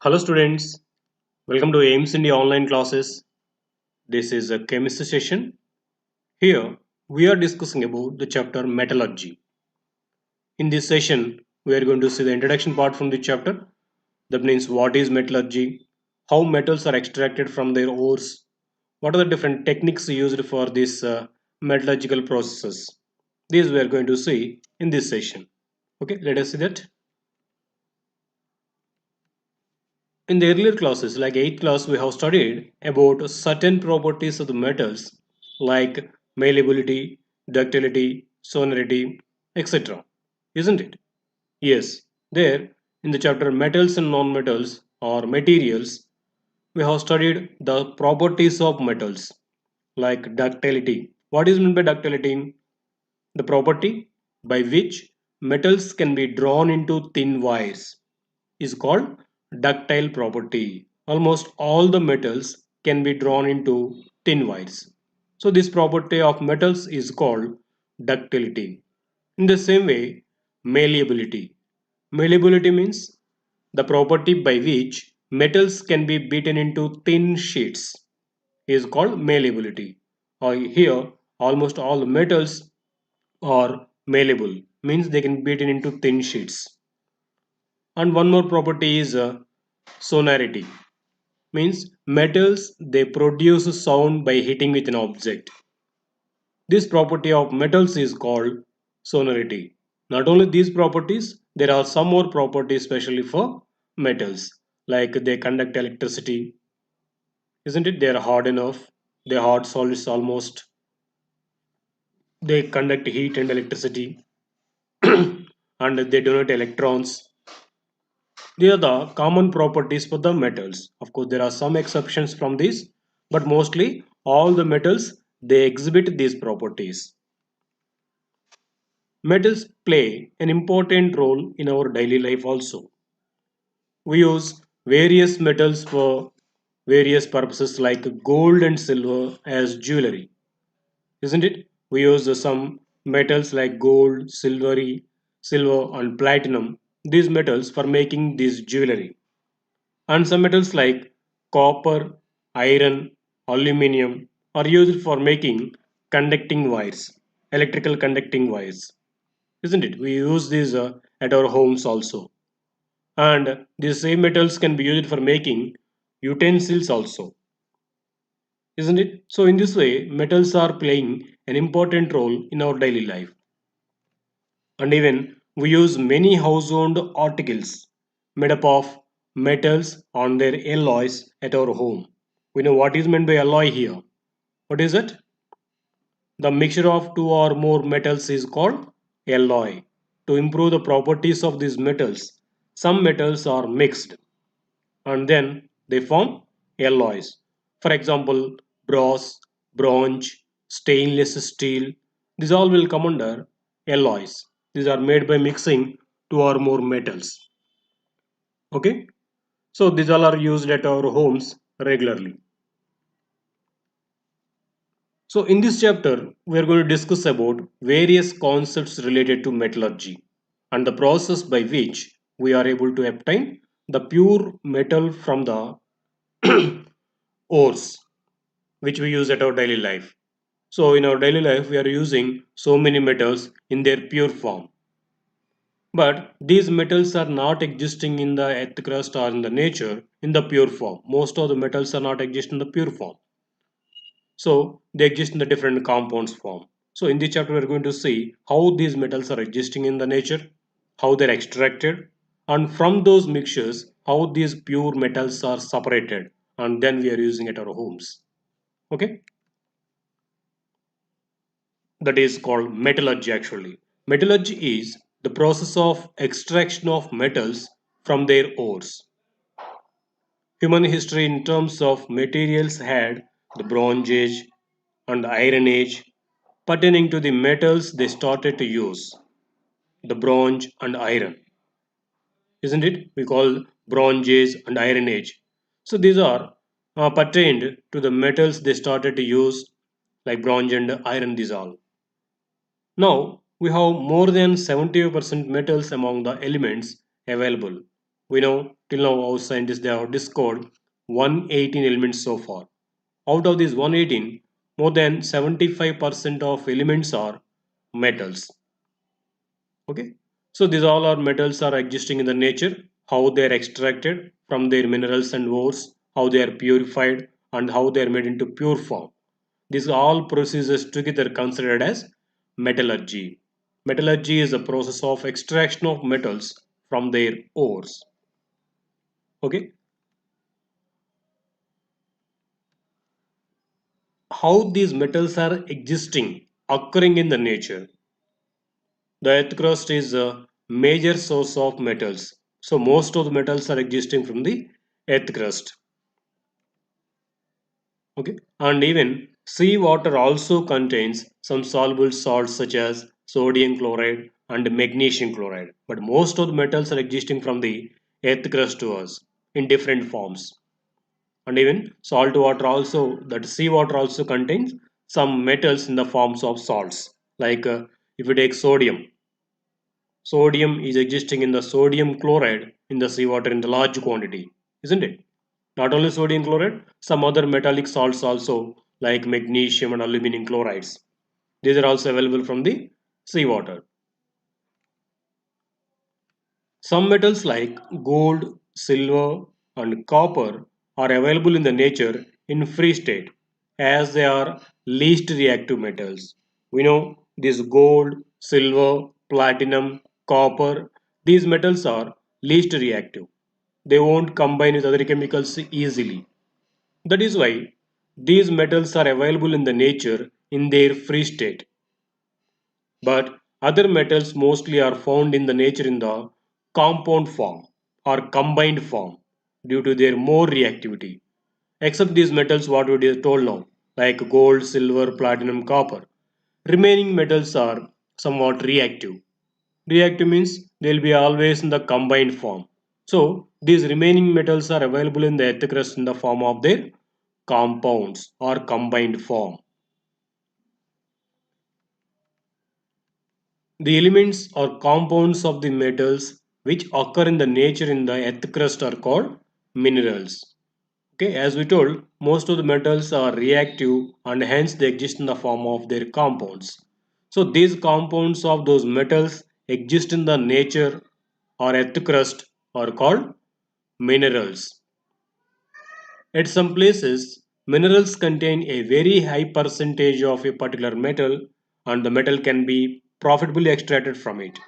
Hello students, welcome to AIMS India online classes. This is a chemistry session. Here we are discussing about the chapter metallurgy. In this session, we are going to see the introduction part from the chapter. That means what is metallurgy, how metals are extracted from their ores, what are the different techniques used for this metallurgical processes. These we are going to see in this session. Okay, let us see that. In the earlier classes, like 8th class, we have studied about certain properties of the metals like malleability, ductility, sonority, etc. Isn't it? Yes. There, in the chapter metals and non-metals or materials, we have studied the properties of metals like ductility. What is meant by ductility? The property by which metals can be drawn into thin wires is called ductile property. Almost all the metals can be drawn into thin wires. So this property of metals is called ductility. In the same way, malleability. Malleability means the property by which metals can be beaten into thin sheets is called malleability. Or here, almost all metals are malleable, means they can be beaten into thin sheets. And one more property is sonority, means metals they produce sound by hitting with an object. This property of metals is called sonority. Not only these properties, there are some more properties especially for metals, like they conduct electricity, isn't it? They are hard enough, they are hard solids almost, they conduct heat and electricity, and they donate electrons. They are the common properties for the metals. Of course, there are some exceptions from this, but mostly all the metals they exhibit these properties. Metals play an important role in our daily life also. We use various metals for various purposes like gold and silver as jewelry, isn't it? We use some metals like gold, silver and platinum, these metals for making this jewelry. And some metals like copper, iron, aluminium are used for making conducting wires, electrical conducting wires, isn't it? We use these at our homes also. And these same metals can be used for making utensils also, isn't it? So, in this way, metals are playing an important role in our daily life. And even we use many household articles made up of metals on their alloys at our home. We know what is meant by alloy here. What is it? The mixture of two or more metals is called alloy. To improve the properties of these metals, some metals are mixed and then they form alloys. For example, brass, bronze, stainless steel, these all will come under alloys. These are made by mixing two or more metals. Okay, so these all are used at our homes regularly. So in this chapter, we are going to discuss about various concepts related to metallurgy and the process by which we are able to obtain the pure metal from the ores which we use at our daily life. So in our daily life, we are using so many metals in their pure form. But these metals are not existing in the earth crust or in the nature in the pure form. Most of the metals are not exist in the pure form. So they exist in the different compounds form. So in this chapter, we are going to see how these metals are existing in the nature, how they're extracted, and from those mixtures, how these pure metals are separated, and then we are using at our homes. Okay. That is called metallurgy actually. Metallurgy is the process of extraction of metals from their ores. Human history in terms of materials had the Bronze Age and the Iron Age pertaining to the metals they started to use, the bronze and iron, isn't it? We call Bronze Age and Iron Age. So these are pertained to the metals they started to use like bronze and iron these all. Now we have more than 70% metals among the elements available. We know till now our scientists they have discovered 118 elements so far. Out of these 118, more than 75% of elements are metals. Okay, so these all are metals are existing in the nature, how they are extracted from their minerals and ores, how they are purified, and how they are made into pure form. These all processes together considered as metallurgy. Metallurgy is a process of extraction of metals from their ores. Okay, how these metals are existing, occurring in the nature. The earth crust is a major source of metals. So most of the metals are existing from the earth crust. Okay, and even seawater also contains some soluble salts such as sodium chloride and magnesium chloride. But most of the metals are existing from the earth crust to us in different forms. And even salt water also, that seawater also contains some metals in the forms of salts. Like if you take sodium, sodium is existing in the sodium chloride in the seawater in the large quantity, isn't it? Not only sodium chloride, some other metallic salts also like magnesium and aluminum chlorides. These are also available from the seawater. Some metals like gold, silver, and copper are available in the nature in free state as they are least reactive metals. We know these gold, silver, platinum, copper, these metals are least reactive. They won't combine with other chemicals easily. That is why these metals are available in the nature in their free state. But other metals mostly are found in the nature in the compound form or combined form due to their more reactivity. Except these metals, what we are told now, like gold, silver, platinum, copper. Remaining metals are somewhat reactive. Reactive means they will be always in the combined form. So these remaining metals are available in the earth crust in the form of their compounds or combined form. The elements or compounds of the metals which occur in the nature in the earth crust are called minerals. Okay, as we told, most of the metals are reactive and hence they exist in the form of their compounds. So these compounds of those metals exist in the nature or earth crust are called minerals. At some places, minerals contain a very high percentage of a particular metal and the metal can be profitably extracted from it.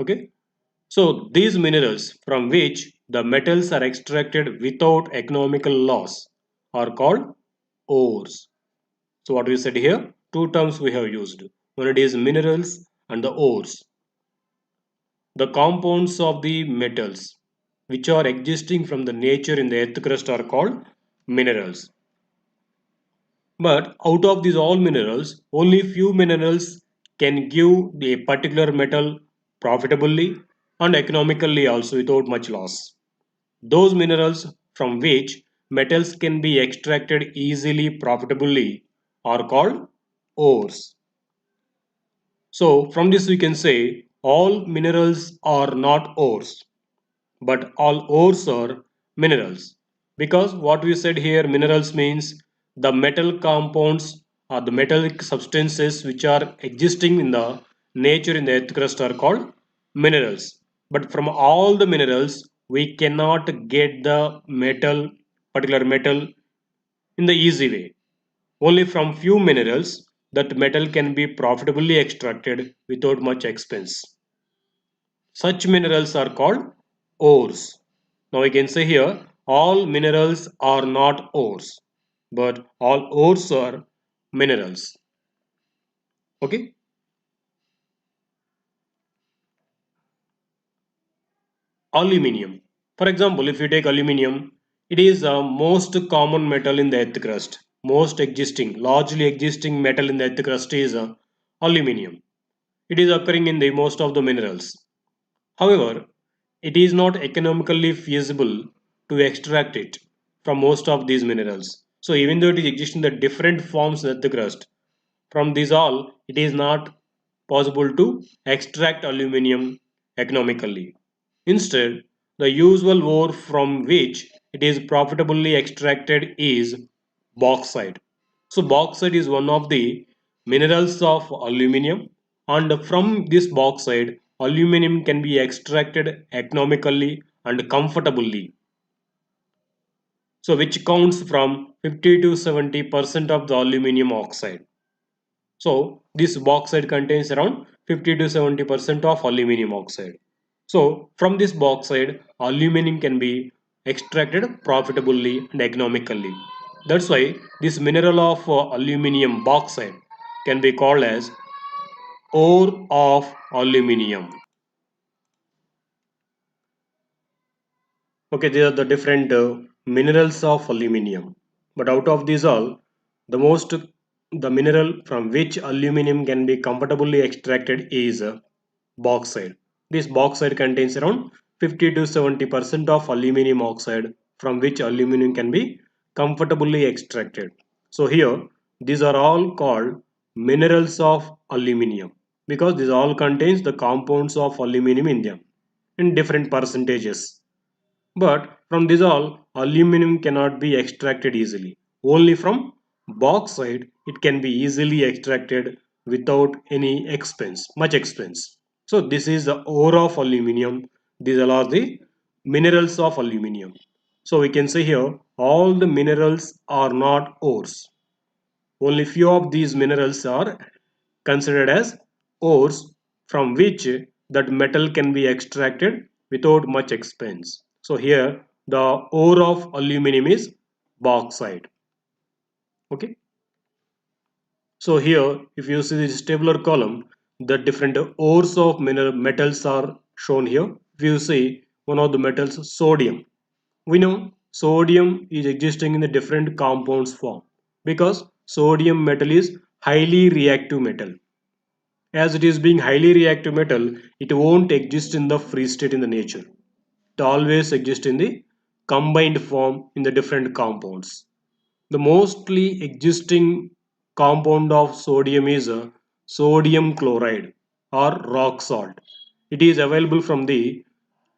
Okay, so these minerals from which the metals are extracted without economical loss are called ores. So what we said here, two terms we have used. One it is minerals and the ores. The compounds of the metals which are existing from the nature in the earth crust are called minerals. But out of these all minerals, only few minerals can give a particular metal profitably and economically also without much loss. Those minerals from which metals can be extracted easily profitably are called ores. So from this we can say all minerals are not ores, but all ores are minerals. Because what we said here, minerals means the metal compounds or the metallic substances which are existing in the nature in the earth crust are called minerals. But from all the minerals, we cannot get the metal, particular metal, in the easy way. Only from few minerals that metal can be profitably extracted without much expense. Such minerals are called ores. Now we can say here all minerals are not ores, but all ores are minerals. Okay. Aluminium. For example, if you take aluminium, it is the most common metal in the earth crust. Most existing, largely existing metal in the earth crust is aluminium. It is occurring in the most of the minerals. However, it is not economically feasible to extract it from most of these minerals. So even though it is existing in the different forms in the crust, from these all, it is not possible to extract aluminium economically. Instead, The usual ore from which it is profitably extracted is bauxite. So bauxite is one of the minerals of aluminium, and from this bauxite aluminium can be extracted economically and comfortably. So which counts from 50 to 70% of the aluminium oxide. So this bauxite contains around 50 to 70% of aluminum oxide. So from this bauxite, aluminum can be extracted profitably and economically. That's why this mineral of aluminum bauxite can be called as ore of aluminum. Okay, these are the different minerals of aluminum. But out of these all, the mineral from which aluminum can be comfortably extracted is bauxite. This bauxite contains around 50 to 70% of aluminum oxide from which aluminum can be comfortably extracted. So here these are all called minerals of aluminum because these all contains the compounds of aluminum in them in different percentages. But from this all, aluminum cannot be extracted easily. Only from bauxite it can be easily extracted without any expense, much expense. So this is the ore of aluminum. These are the minerals of aluminum. So we can say here all the minerals are not ores. Only few of these minerals are considered as ores from which that metal can be extracted without much expense. So here the ore of aluminum is bauxite. Okay. So here if you see this tabular column, the different ores of mineral metals are shown here. If you see one of the metals, sodium, we know sodium is existing in the different compounds form because sodium metal is highly reactive metal. As it is being highly reactive metal, it won't exist in the free state in the nature. It always exists in the combined form in the different compounds. The mostly existing compound of sodium is a sodium chloride or rock salt. It is available from the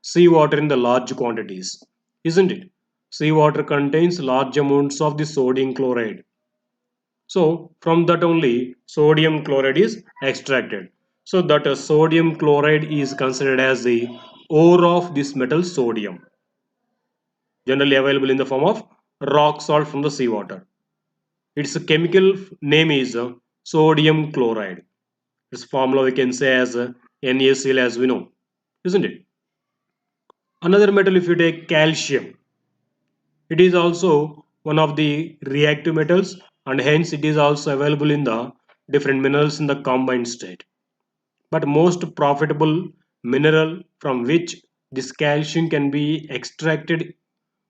seawater in the large quantities, isn't it? Seawater contains large amounts of the sodium chloride. So from that only sodium chloride is extracted. So that sodium chloride is considered as the ore of this metal sodium, generally available in the form of rock salt from the seawater. Its chemical name is sodium chloride. Its formula we can say as NaCl as we know, isn't it? Another metal if you take calcium, it is also one of the reactive metals and hence it is also available in the different minerals in the combined state. But most profitable mineral from which this calcium can be extracted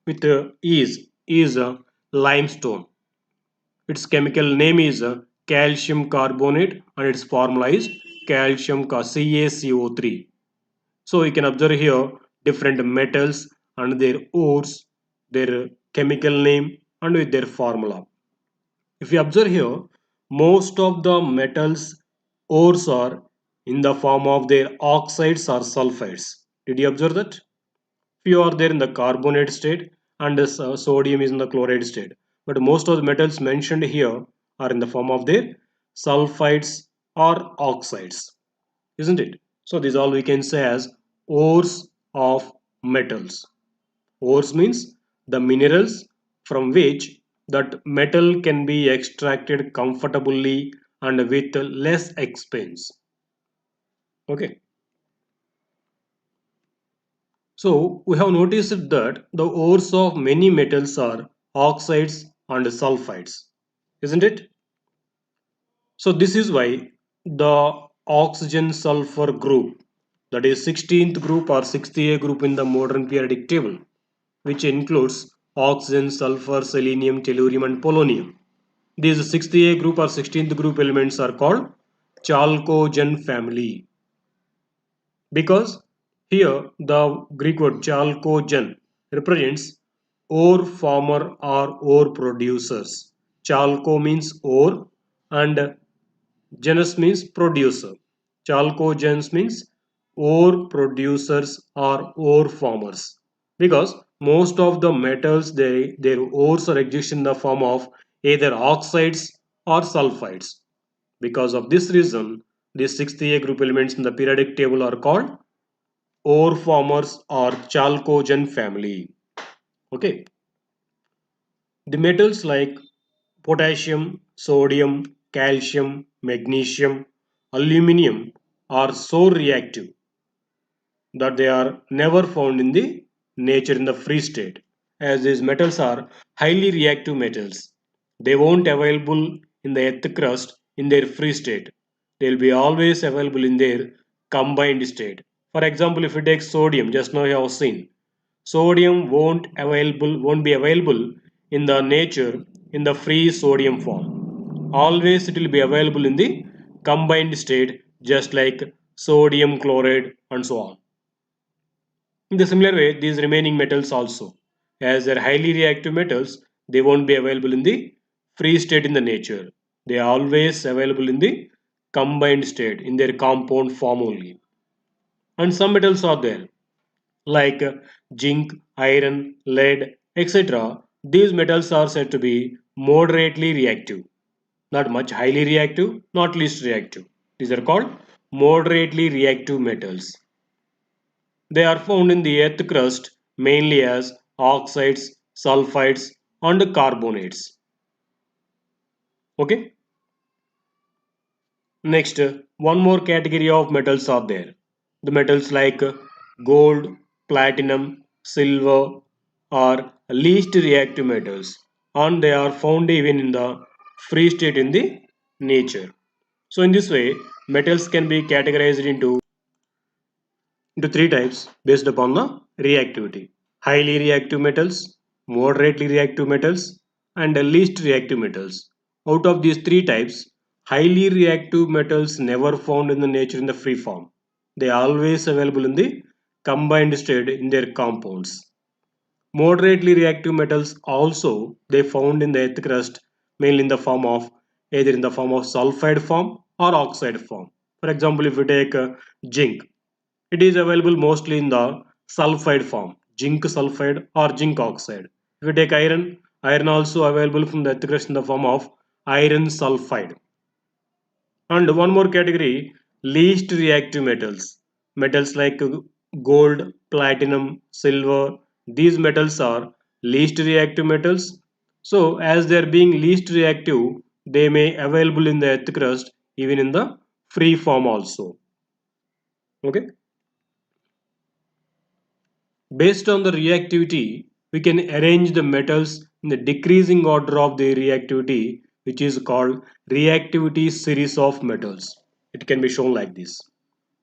with ease is limestone. Its chemical name is calcium carbonate and its formula is CaCO3. So you can observe here different metals and their ores, their chemical name and with their formula. If you observe here, most of the metals ores are in the form of their oxides or sulfides. Did you observe that? Few are there in the carbonate state and the sodium is in the chloride state. But most of the metals mentioned here are in the form of their sulfides or oxides, isn't it? So these all we can say as ores of metals. Ores means the minerals from which that metal can be extracted comfortably and with less expense. Okay. So we have noticed that the ores of many metals are oxides and sulfides, isn't it? So this is why the oxygen sulfur group, that is 16th group or 60A group in the modern periodic table, which includes oxygen, sulfur, selenium, tellurium and polonium. These 60A group or 16th group elements are called chalcogen family because here the Greek word chalcogen represents ore former or ore producers. Chalco means ore and genus means producer. Chalcogens means ore producers or ore farmers, because most of the metals their ores are exist in the form of either oxides or sulfides. Because of this reason, these 60A group elements in the periodic table are called ore formers or chalcogen family. Okay, the metals like potassium, sodium, calcium, magnesium, aluminum are so reactive that they are never found in the nature in the free state, as these metals are highly reactive metals. They won't available in the earth crust in their free state. They'll be always available in their combined state. For example, if you take sodium, just now you have seen sodium won't be available in the nature in the free sodium form. Always it will be available in the combined state, just like sodium chloride and so on. In the similar way, these remaining metals also, as they're highly reactive metals, they won't be available in the free state in the nature. They are always available in the combined state in their compound form only. And some metals are there like zinc, iron, lead, etc. These metals are said to be moderately reactive, not much highly reactive, not least reactive. These are called moderately reactive metals. They are found in the earth crust mainly as oxides, sulfides, and carbonates. Okay. Next, one more category of metals are there. The metals like gold, platinum, silver are least reactive metals, and they are found even in the free state in the nature. So in this way, metals can be categorized into three types based upon the reactivity: highly reactive metals, moderately reactive metals, and the least reactive metals. Out of these three types, highly reactive metals never found in the nature in the free form. They are always available in the combined state in their compounds. Moderately reactive metals also they found in the earth crust mainly in the form of either in the form of sulfide form or oxide form. For example, if we take zinc, it is available mostly in the sulfide form, zinc sulfide or zinc oxide. If we take iron, iron also available from the earth crust in the form of iron sulfide. And one more category, least reactive metals. Metals like gold, platinum, silver, these metals are least reactive metals. So as they are being least reactive, they may available in the earth crust even in the free form also. Okay. Based on the reactivity, we can arrange the metals in the decreasing order of their reactivity, which is called reactivity series of metals. It can be shown like this.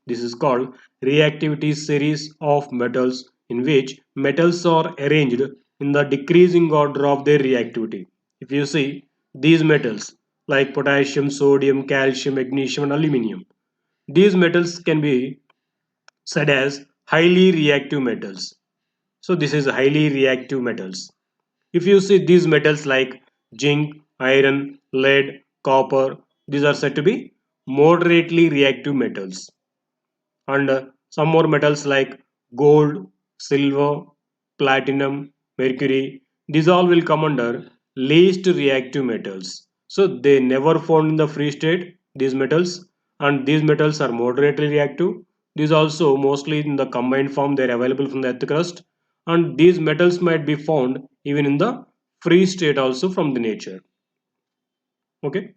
This is called reactivity series of metals, in which metals are arranged in the decreasing order of their reactivity. If you see these metals like potassium, sodium, calcium, magnesium and aluminum, these metals can be said as highly reactive metals. So this is highly reactive metals. If you see these metals like zinc, iron, lead, copper, these are said to be moderately reactive metals. And some more metals like gold, silver, platinum, mercury, these all will come under least reactive metals. So they never found in the free state, these metals, and these metals are moderately reactive. These also mostly in the combined form, they are available from the earth crust, and these metals might be found even in the free state also from the nature. Okay.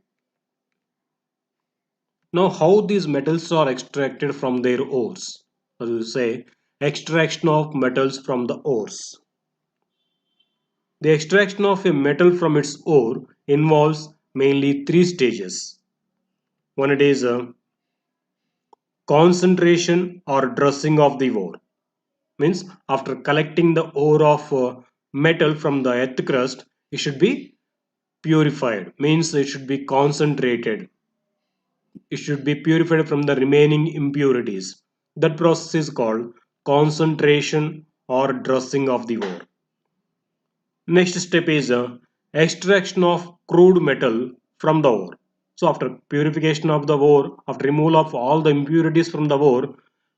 Now, how these metals are extracted from their ores? As we say, extraction of metals from the ores. The extraction of a metal from its ore involves mainly three stages. One, it is a concentration or dressing of the ore. Means after collecting the ore of metal from the earth crust, it should be purified. Means it should be concentrated. It should be purified from the remaining impurities. That process is called concentration or dressing of the ore. Next step is extraction of crude metal from the ore. So after purification of the ore, after removal of all the impurities from the ore,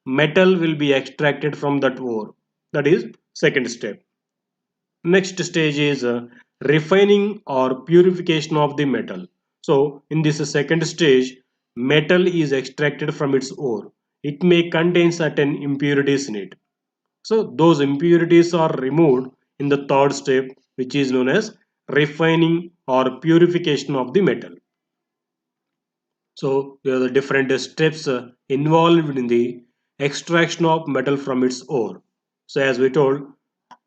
metal will be extracted from that ore. That is second step. Next stage is refining or purification of the metal. So in this second stage, metal is extracted from its ore. It may contain certain impurities in it. So those impurities are removed in the third step, which is known as refining or purification of the metal. So there are the different steps involved in the extraction of metal from its ore. So as we told,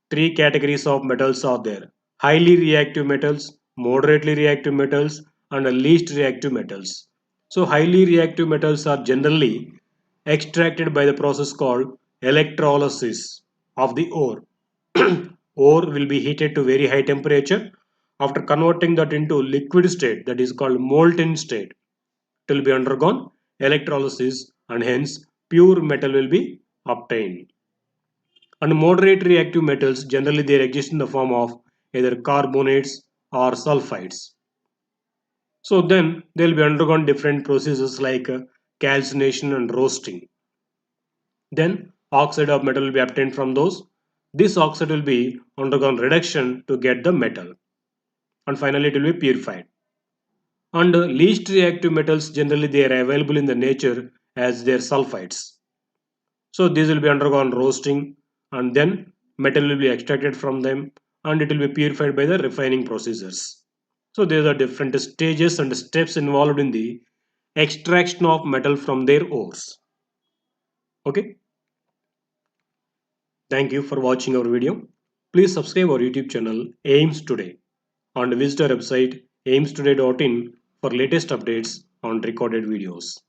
three categories of metals are there: highly reactive metals, moderately reactive metals, and least reactive metals. So highly reactive metals are generally extracted by the process called electrolysis of the ore. Ore will be heated to very high temperature. After converting that into liquid state, that is called molten state, it will be undergone electrolysis, and hence pure metal will be obtained. And moderate reactive metals, generally they exist in the form of either carbonates or sulfides. So then they will be undergone different processes like calcination and roasting. Then oxide of metal will be obtained from those. This oxide will be undergone reduction to get the metal, and finally it will be purified. And least reactive metals, generally they are available in the nature as their sulfides. So these will be undergone roasting, and then metal will be extracted from them, and it will be purified by the refining procedures. So there are different stages and steps involved in the extraction of metal from their ores. Okay, thank you for watching our video. Please subscribe our YouTube channel AIMS Today and visit our website aimstoday.in for latest updates on recorded videos.